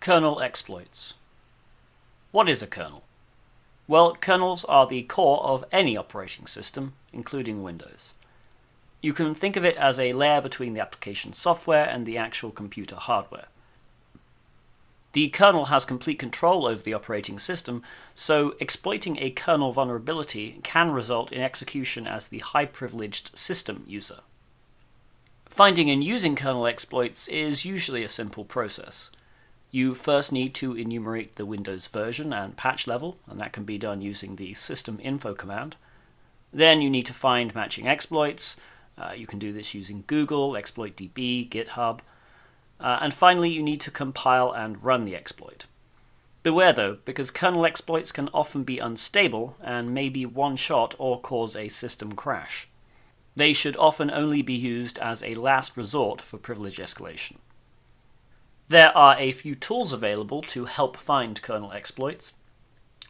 Kernel exploits. What is a kernel? Well, kernels are the core of any operating system, including Windows. You can think of it as a layer between the application software and the actual computer hardware. The kernel has complete control over the operating system, so exploiting a kernel vulnerability can result in execution as the high-privileged system user. Finding and using kernel exploits is usually a simple process. You first need to enumerate the Windows version and patch level, and that can be done using the system info command. Then you need to find matching exploits. You can do this using Google, ExploitDB, GitHub. And finally, you need to compile and run the exploit. Beware though, because kernel exploits can often be unstable and may be one-shot or cause a system crash. They should often only be used as a last resort for privilege escalation. There are a few tools available to help find kernel exploits.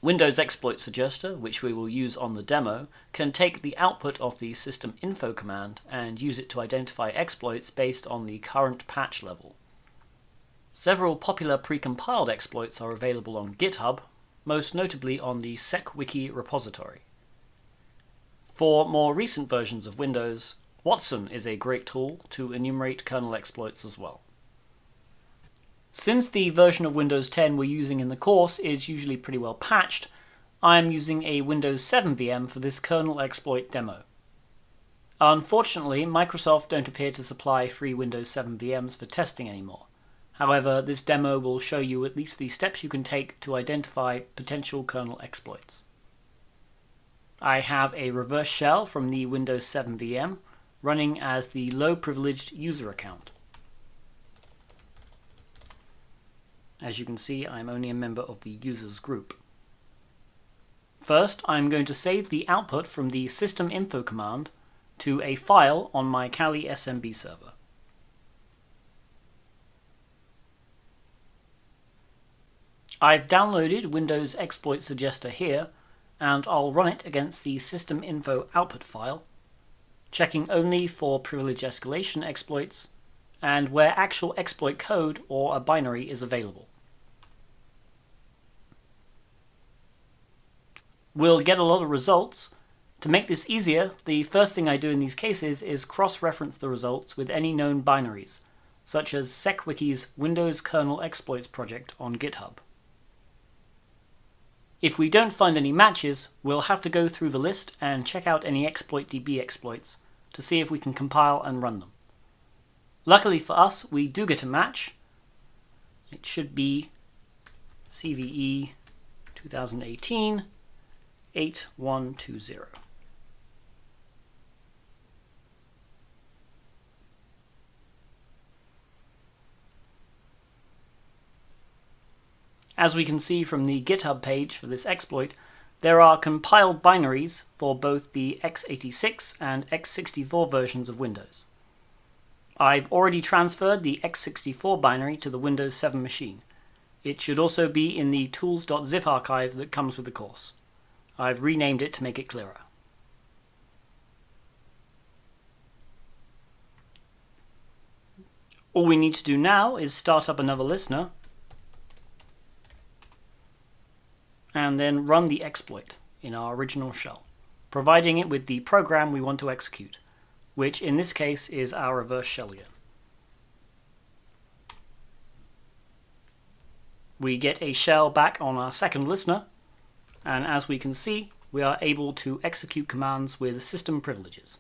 Windows Exploit Suggester, which we will use on the demo, can take the output of the system info command and use it to identify exploits based on the current patch level. Several popular precompiled exploits are available on GitHub, most notably on the SecWiki repository. For more recent versions of Windows, Watson is a great tool to enumerate kernel exploits as well. Since the version of Windows 10 we're using in the course is usually pretty well patched, I am using a Windows 7 VM for this kernel exploit demo. Unfortunately, Microsoft don't appear to supply free Windows 7 VMs for testing anymore. However, this demo will show you at least the steps you can take to identify potential kernel exploits. I have a reverse shell from the Windows 7 VM running as the low-privileged user account. As you can see, I'm only a member of the users group. First, I'm going to save the output from the system info command to a file on my Kali SMB server. I've downloaded Windows Exploit Suggester here, and I'll run it against the system info output file, checking only for privilege escalation exploits and where actual exploit code or a binary is available. We'll get a lot of results. To make this easier, the first thing I do in these cases is cross-reference the results with any known binaries, such as SecWiki's Windows Kernel Exploits project on GitHub. If we don't find any matches, we'll have to go through the list and check out any ExploitDB exploits to see if we can compile and run them. Luckily for us, we do get a match. It should be CVE 2018 8120. As we can see from the GitHub page for this exploit, there are compiled binaries for both the x86 and x64 versions of Windows. I've already transferred the x64 binary to the Windows 7 machine. It should also be in the tools.zip archive that comes with the course. I've renamed it to make it clearer. All we need to do now is start up another listener and then run the exploit in our original shell, providing it with the program we want to execute, which in this case is our reverse shell again. We get a shell back on our second listener, and as we can see, we are able to execute commands with system privileges.